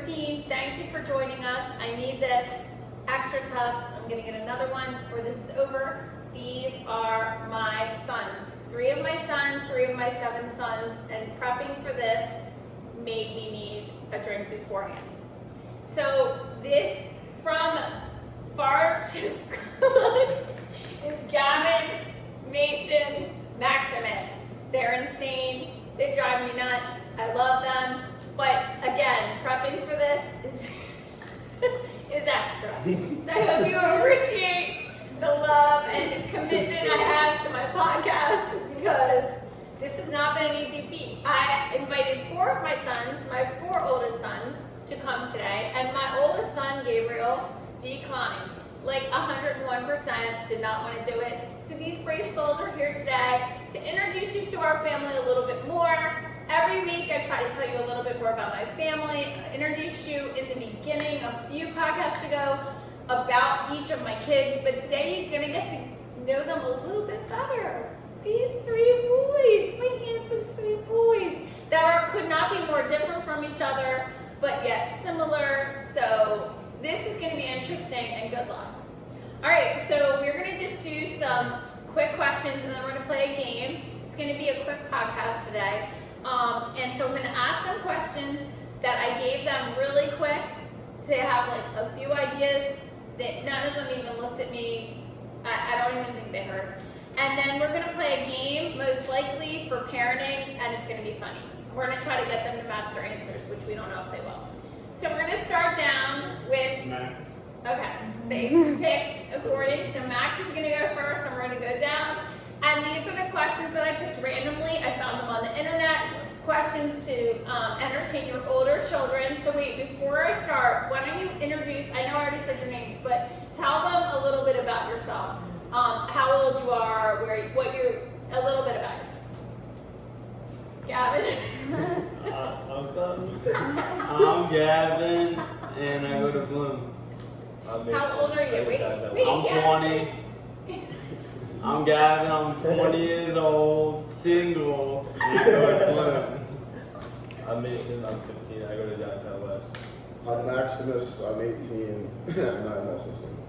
routine. Thank you for joining us. I need this extra tough. I'm gonna get another one before this is over. These are my sons. 3 of my sons, 3 of my 7 sons, and prepping for this made me need a drink beforehand. So this, from far to close, is Gavin, Mason, Maximus. They're insane. They drive me nuts. I love them. But again, prepping for this is extra. So I hope you appreciate the love and commitment I have to my podcast, because this has not been an easy feat. I invited 4 of my sons, my 4 oldest sons, to come today, and my oldest son, Gabriel, declined. Like 101% did not want to do it. So these brave souls are here today to introduce you to our family a little bit more. Every week I try to tell you a little bit more about my family, introduce you in the beginning a few podcasts ago about each of my kids, but today you're gonna get to know them a little bit better. These 3 boys, my handsome sweet boys, that could not be more different from each other, but yet similar. So this is gonna be interesting, and good luck. All right, so we're gonna just do some quick questions and then we're gonna play a game. It's gonna be a quick podcast today. And so I'm gonna ask them questions that I gave them really quick to have like a few ideas that none of them even looked at me. I don't even think they heard. And then we're gonna play a game, most likely for parenting, and it's gonna be funny. We're gonna try to get them to match their answers, which we don't know if they will. So we're gonna start down with Max. Okay, they picked according. So Max is gonna go first, and we're gonna go down. And these are the questions that I picked randomly. I found them on the internet. Questions to entertain your older children. So wait, before I start, why don't you introduce, I know I already said your names, but tell them a little bit about yourselves. How old you are, a little bit about yourself. Gavin. I'm Gavin, and I go to Bloom. How old are you? Wait, I'm yes. 20. I'm Gavin, I'm 20 years old, single, and I go to Bloom. I'm Mason, I'm 15, I go to Downtown West. I'm Maximus, I'm 18, and I'm also single.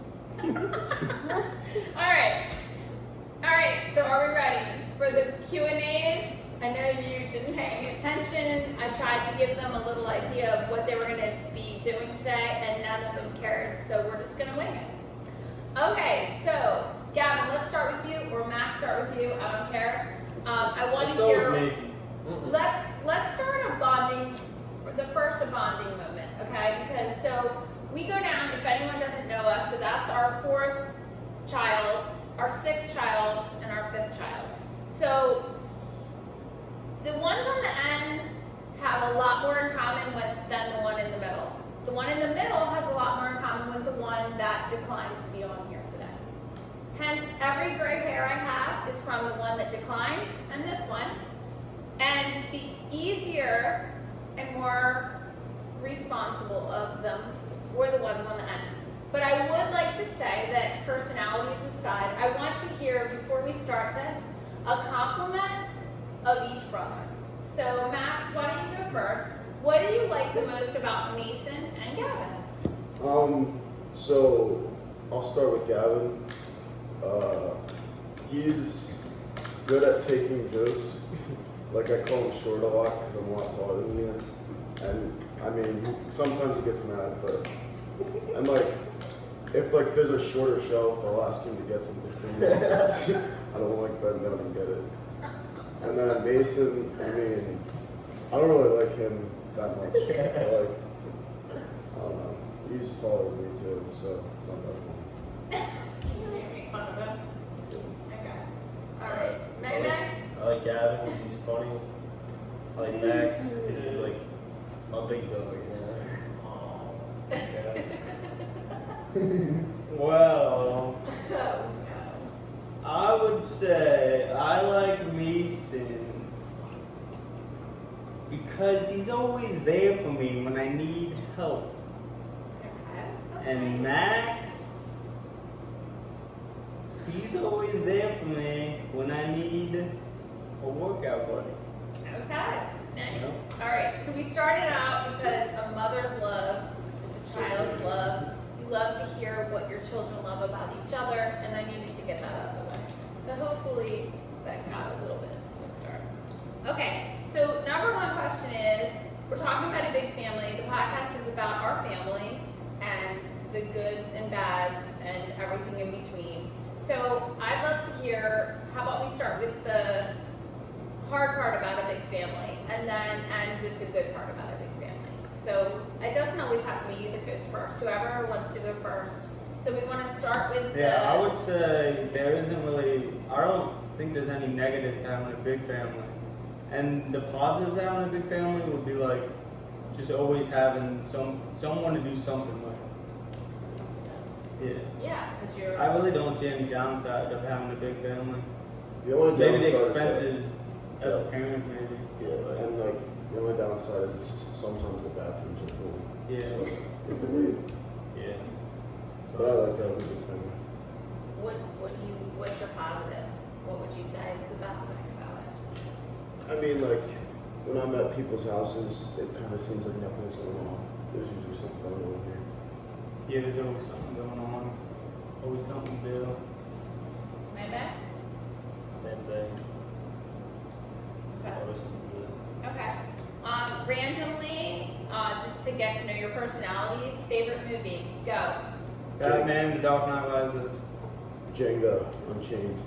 All right, so are we ready? For the Q&As, I know you didn't pay any attention. I tried to give them a little idea of what they were gonna be doing today, and none of them cared, so we're just gonna wing it. Okay, so Gavin, let's start with you, or Max, start with you, I don't care. I want to hear, let's start a bonding, a bonding moment, okay? Because so we go down, if anyone doesn't know us, so that's our 4th child, our 6th child, and our 5th child. So the ones on the ends have a lot more in common than the one in the middle. The one in the middle has a lot more in common with the one that declined to be on here today. Hence, every gray hair I have is from the one that declined and this one. And the easier and more responsible of them were the ones on the ends. But I would like to say that personalities aside, I want to hear, before we start this, a compliment of each brother. So Max, why don't you go first? What do you like the most about Mason and Gavin? So I'll start with Gavin. He's good at taking jokes. Like, I call him short a lot because I'm a lot taller than he is. And I mean, sometimes he gets mad, but I'm like, if like there's a shorter shelf, I'll ask him to get something for me. I don't like bend down and get it. And then Mason, I mean, I don't really like him that much. I don't know. He's taller than me too, so it's not that fun. You make fun of him. Okay. All right. Meg? I like Gavin, he's funny. I like Max, he's just like a big dog, you know? Well, Oh, no. I would say I like Mason because he's always there for me when I need help. Okay. That's And nice. Max, he's always there for me when I need a workout buddy. Okay. Nice. Yep. All right, so we started out because a mother's love is a child's love. You love to hear what your children love about each other, and I needed to get that out of the way. So hopefully that got a little bit of a start. Okay, so number one question is, we're talking about a big family. The podcast is about our family and the goods and bads and everything in between. So I'd love to hear, how about we start with the hard part about a big family and then end with the good part about a big family. So it doesn't always have to be you that goes first, whoever wants to go first. So we want to start with Yeah, I would say there isn't really, I don't think there's any negatives to having a big family. And the positives of having a big family would be like just always having someone to do something with. Yeah, because you're. I really don't see any downside of having a big family. The only Maybe the downside expenses as a Yeah. parent, maybe. Yeah, and like the only downside is sometimes the bathrooms are full. Yeah. So you have to wait. Yeah. But I like having a big family. What's your positive? What would you say is the best thing about it? I mean, like when I'm at people's houses, it kind of seems like nothing's going on. There's usually something going on here. Yeah, there's always something going on. Always something to do. Maybe? Same thing. Okay. Always something to do. Okay. Randomly, just to get to know your personalities, favorite movie? Go. Batman, The Dark Knight Rises. Jenga, Unchained.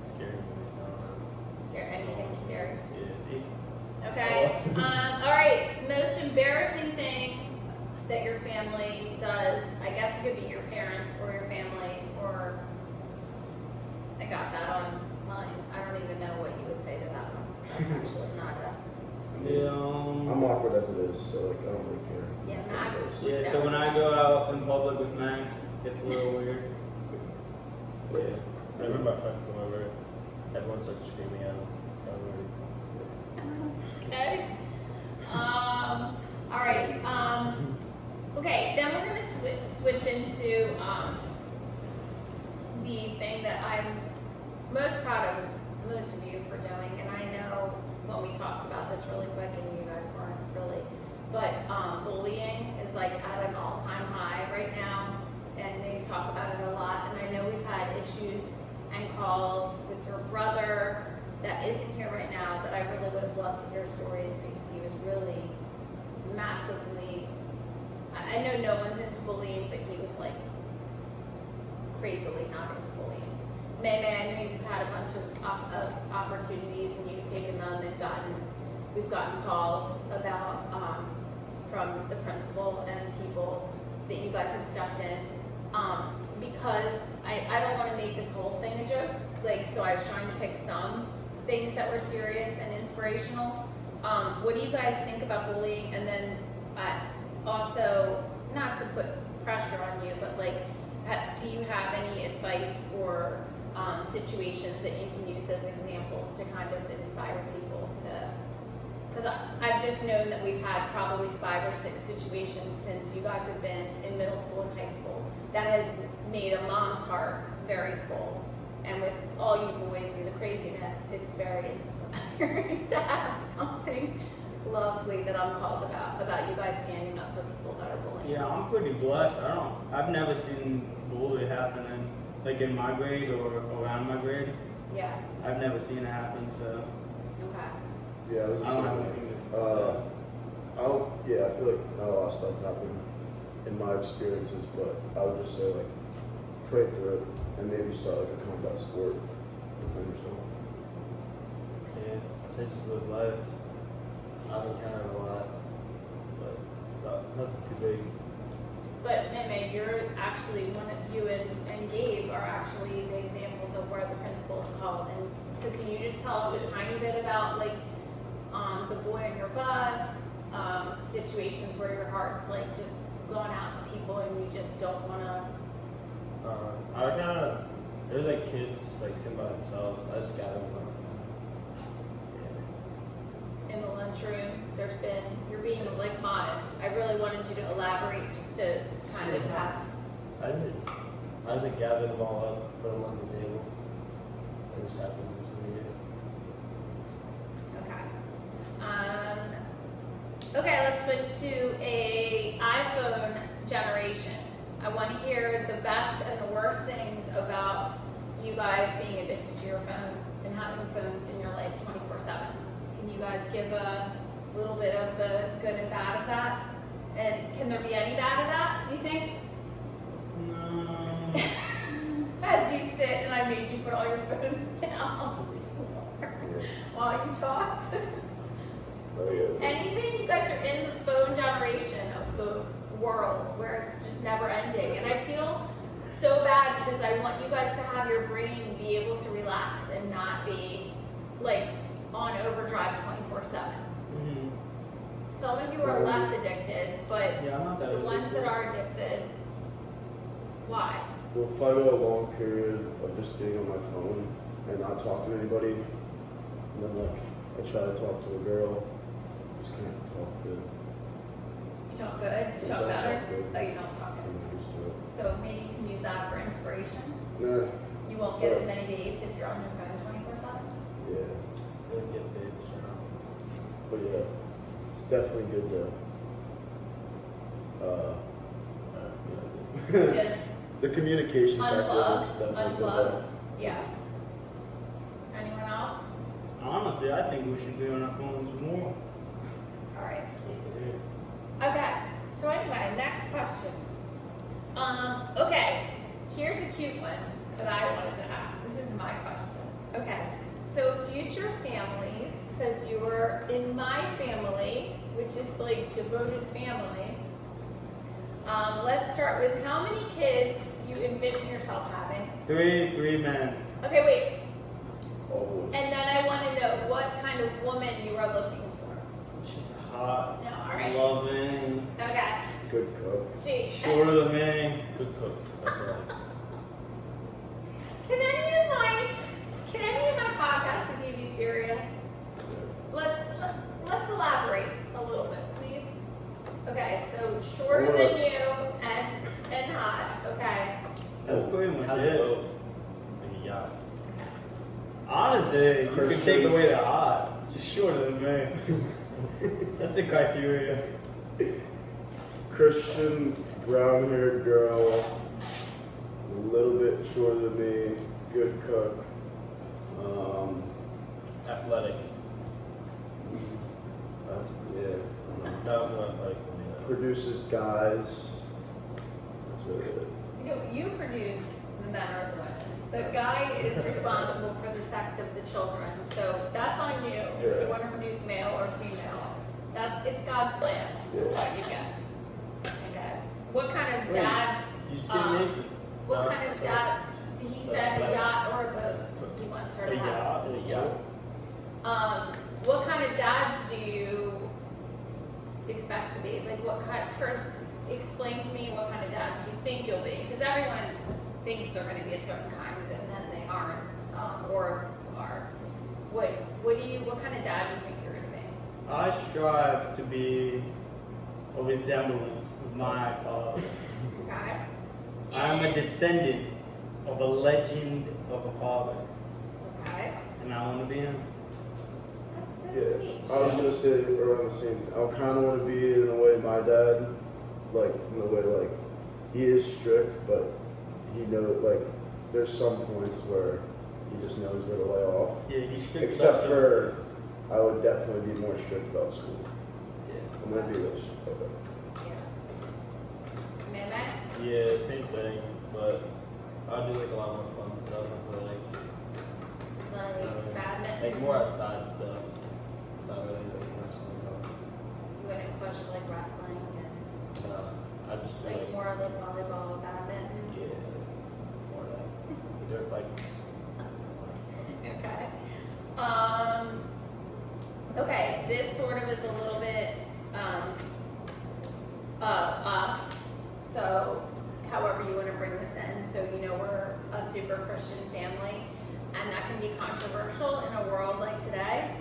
Scary movies, I don't know. Scare anything scary? Yeah, easy. Okay. All right. Most embarrassing thing that your family does. I guess it could be your parents or your family, or I got that on mine. I don't even know what you would say to that one. That's actually not a. Yeah, I'm awkward as it is, so like I don't really care. Yeah, Max. yeah, so when I go out in public with Max, it's a little weird. Yeah. Whenever my friends come over, everyone starts screaming at them. It's kind of weird. Okay. All right. Okay. Then we're gonna switch into the thing that I'm most proud of most of you for doing, and I know when we talked about this really quick, and you guys weren't really, but bullying is like at an all-time high right now, and they talk about it a lot. And I know we've had issues and calls with your brother that isn't here right now that I really would have loved to hear stories, because he was really massively, I know no one's into bullying, but he was like crazily not into bullying. Maybe I know you've had a bunch of opportunities and you've taken them and we've gotten calls about from the principal and people that you guys have stepped in. Because I don't want to make this whole thing a joke. Like, so I was trying to pick some things that were serious and inspirational. What do you guys think about bullying? And then also, not to put pressure on you, but like, do you have any advice or situations that you can use as examples to kind of inspire people to? Because I've just known that we've had probably 5 or 6 situations since you guys have been in middle school and high school that has made a mom's heart very full. And with all you boys and the craziness, it's very inspiring to have something lovely that I'm called about you guys standing up for people that are bullying. Yeah, I'm pretty blessed. I've never seen bullying happening like in my grade or around my grade. Yeah. I've never seen it happen, so Okay. Yeah, I was I just don't have saying, anything to say. I feel like not a lot of stuff happened in my experiences, but I would just say like pray through it and maybe start like a combat sport within yourself. Yeah, I say just live life. I've encountered a lot, but it's nothing too big. But Meme, you're actually you and Gabe are actually the examples of where the principal is called. And so can you just tell us a tiny bit about like the boy on your bus, situations where your heart's like just going out to people and you just don't want to. I kind of, there's like kids like sitting by themselves. I just got them. In the lunchroom, you're being like modest. I really wanted you to elaborate just to kind of have. I did. I just like gathered them all up, put them on the table, and just sat them in some meeting. Okay. switch to a iPhone generation. I want to hear the best and the worst things about you guys being addicted to your phones and having phones in your life 24/7. Can you guys give a little bit of the good and bad of that? And can there be any bad of that, do you think? No. As you sit and I made you put all your phones down while you talked. Oh, yeah. Anything? You guys are in the phone generation of the world where it's just never ending. And I feel so bad because I want you guys to have your brain be able to relax and not be like on overdrive 24/7. Mhm. Some of you are less addicted, but Yeah, I'm not that the ones addicted. that are addicted, why? Well, if I go a long period of just being on my phone and not talking to anybody, and then like I try to talk to a girl, just can't talk good. You talk good? You talk Don't better? talk good. Oh, you don't talk So good. I'm used to it. So maybe you can use that for inspiration. Nah, You won't get as many dates if you're on your phone 24/7. yeah. Really get babes around. But yeah, it's definitely good to, yeah, that's it. Just The communication factor is unplug, definitely unplug. Yeah. Anyone else? Honestly, I think we should be on our phones more. All right. Yeah. Okay. So anyway, next question. Okay. Here's a cute one that I wanted to ask. This is my question. Okay. So future families, because you were in my family, which is like devoted family. Let's start with how many kids you envision yourself having. Three men. Okay, wait. Always. And then I want to know what kind of woman you are looking for. She's hot, No, all right. loving, Okay. Good cook. Gee. shorter than me. Good cook. That's right. Can any of my podcasts with you be serious? Let's elaborate a little bit, please. Okay, so shorter than you and hot. Okay. That's pretty much How's a it. boat? Like a yacht. Honestly, you could Christian. take away the hot. Just shorter than me. That's the criteria. Christian, brown-haired girl, a little bit shorter than me, good cook. Athletic. Yeah, I don't know. No, more athletic than me. Produces guys. That's really it. You know, you produce the men or the women. The guy is responsible for the sex of the children, so that's on you. If you Yeah. want to produce male or female, it's God's plan. Yeah. What you get. Okay. What kind of Wait, dads? You skip Um, Mason. What No, kind of sorry. dad? He said a yacht or a boat. He wants her A to have. yacht. A yacht. What kind of dads do you expect to be? Like, what kind of person? Explain to me what kind of dads you think you'll be, because everyone thinks they're going to be a certain kind, and then they aren't, or are. What kind of dad do you think you're going to be? I strive to be a resemblance of my father. Okay. I am a And- descendant of a legend of a father, Okay. and I want to be him. That's so Yeah, sweet. I was gonna say around the same. I kind of want to be in the way my dad, like in the way like he is strict, but he knows like there's some points where he just knows where to lay off. Yeah, he's strict. Except about for, some I would definitely be more strict about school. things. Yeah. I'm gonna be this. Okay. Yeah. Mehmet? Yeah, same thing, but I do like a lot more fun stuff. I feel like Badminton? like more outside stuff. Not really like wrestling. You wouldn't push like wrestling and I just feel like like more like volleyball, badminton? yeah, like, more that dirt bikes. Okay. Okay, this sort of is a little bit us. So, however you want to bring this in. So, you know, we're a super Christian family, and that can be controversial in a world like today,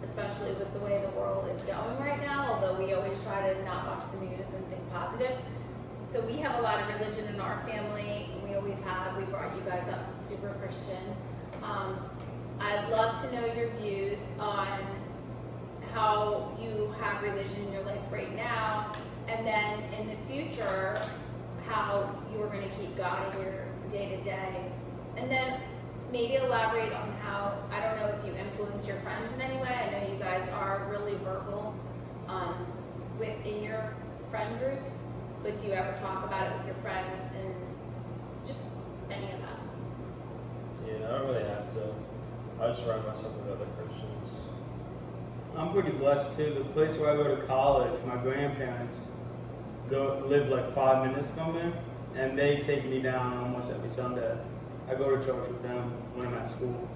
especially with the way the world is going right now. Although we always try to not watch the news and think positive. So we have a lot of religion in our family. We always have. We brought you guys up super Christian. I'd love to know your views on how you have religion in your life right now, and then in the future, how you are going to keep God in your day to day. And then maybe elaborate on how, I don't know if you influence your friends in any way. I know you guys are really verbal within your friend groups, but do you ever talk about it with your friends and just any of that? Yeah, I don't really have to. I just surround myself with other Christians. I'm pretty blessed too. The place where I go to college, my grandparents live like 5 minutes from me, and they take me down almost every Sunday. I go to church with them when I'm at school.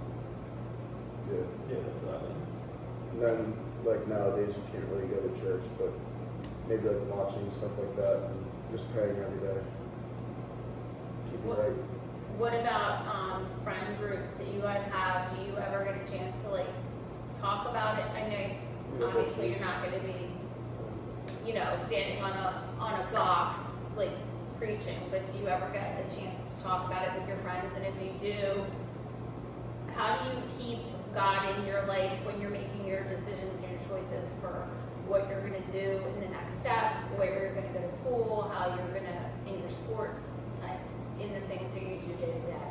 Yeah. Yeah, that's what I do. And then, like nowadays, you can't really go to church, but maybe like watching stuff like that and just praying every day. Keep it What- right. What about friend groups that you guys have? Do you ever get a chance to like talk about it? I know obviously you're not going to be, you know, standing on a box like preaching, but do you ever get a chance to talk about it with your friends? And if you do, how do you keep God in your life when you're making your decisions and your choices for what you're going to do in the next step, where you're going to go to school, how you're going to in your sports, in the things that you do day to day?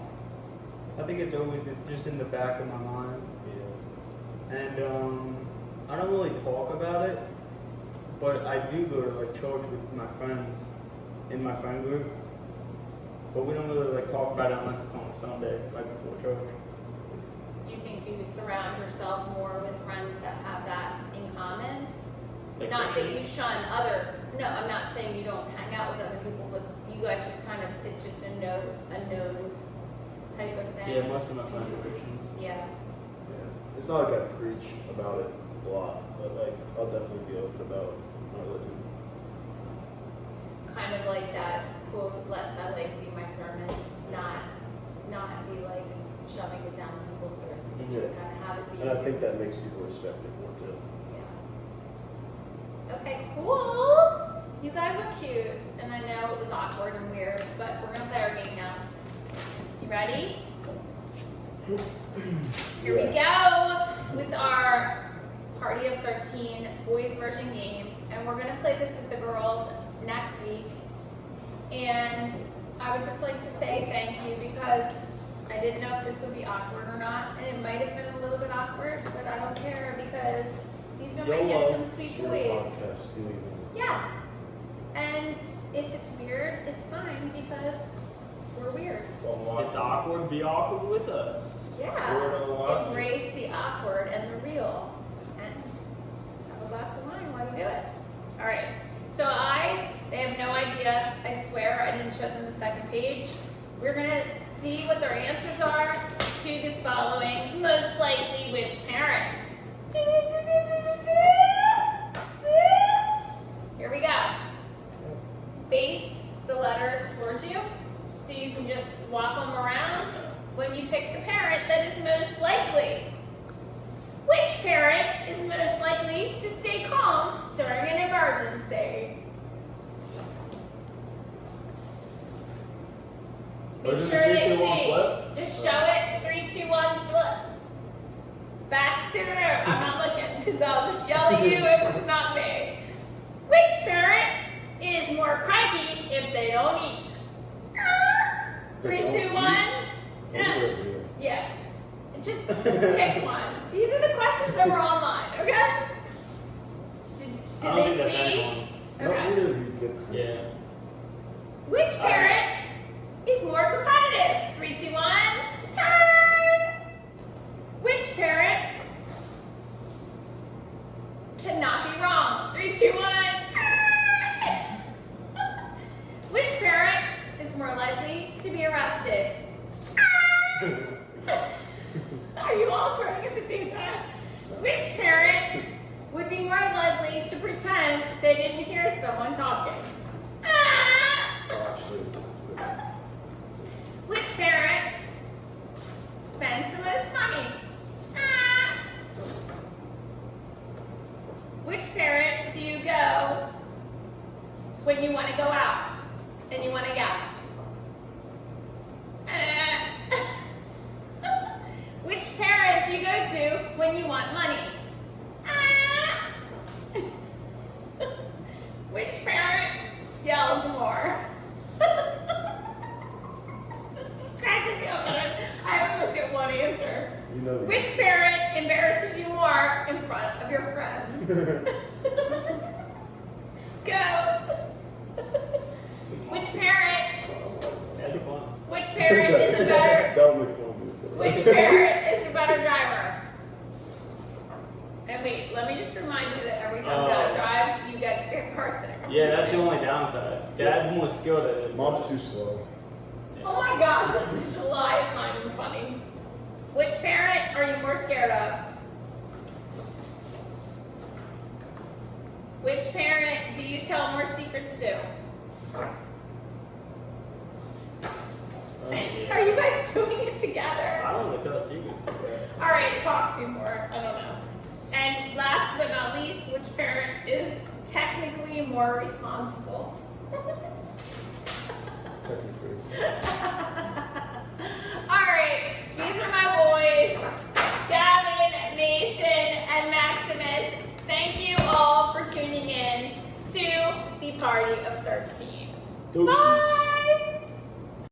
I think it's always just in the back of my mind. Yeah. And I don't really talk about it, but I do go to like church with my friends in my friend group. But we don't really like talk about it unless it's on a Sunday, like before church. Do you think you surround yourself more with friends that have that in common? Like Not that you Christians. shun other. No, I'm not saying you don't hang out with other people, but you guys just kind of, it's just a known type of thing. Yeah, most of my friends are Christians. Yeah. Yeah. It's not like I preach about it a lot, but like I'll definitely be open about my religion. Kind of like that quote, "Let my life be my sermon," not be like shoving it down people's throats, but just Yeah. kind of have it be. And I think that makes people respect it more too. Yeah. Okay, cool. You guys are cute, and I know it was awkward and weird, but we're gonna play our game now. You ready? Here we go with our Party of 13 boys version game, and we're gonna play this with the girls next week. And I would just like to say thank you because I didn't know if this would be awkward or not, and it might have been a little bit awkward, but I don't care because these are my YOLO. handsome, sweet It's your boys. podcast, do anything. Yes. And if it's weird, it's fine because we're weird. Well, It's awkward. Be awkward with us. We're Yeah. gonna watch it. Embrace the awkward and the real. And have a glass of wine while you do it. All right. So they have no idea. I swear I didn't show them the second page. We're going to see what their answers are to the following. Most likely which parent? Here we go. Face the letters towards you, so you can just swap them around when you pick the parent that is most likely. Which parent is most likely to stay calm during an emergency? Make Or is it sure 3, they 2, 1 see. flip? Just show it. 3, 2, 1, flip. Back to the room. I'm not looking because I'll just yell at you if it's not me. Which parent is more cranky if they don't eat? 3, 2, 1. Yeah. Just pick one. These are the questions that were online, okay? I Did don't think they that's see? anyone. No, Okay. neither of you get. Yeah. Which parent is more competitive? 3, 2, 1, turn! Which parent cannot be wrong? 3, 2, 1. Which parent is more likely to be arrested? Are you all turning at the same time? Which parent would be more likely to pretend they didn't hear someone talking? Oh, actually. Which parent spends the most money? Which parent do you go when you want to go out and you want to guess? Which parent do you go to when you want money? Go. Which parent? That's fun. Which parent is a better? That would make fun of me. Which parent is a better driver? And wait, let me just remind you that every time Dad drives, you get car sick. Yeah, that's the only downside. Dad's more skilled at it. Mom's too slow. Oh my gosh, this is July. It's not even funny. Which parent are you more scared of? Which parent do you tell more secrets to? Are you guys doing it together? I don't want to tell secrets. All right, talk to more. I don't know. And last but not least, which parent is technically more responsible? Technically. All right, these are my boys, Gavin, Mason, and Maximus. Thank you all for tuning in to the Party of 13. Doses. Bye.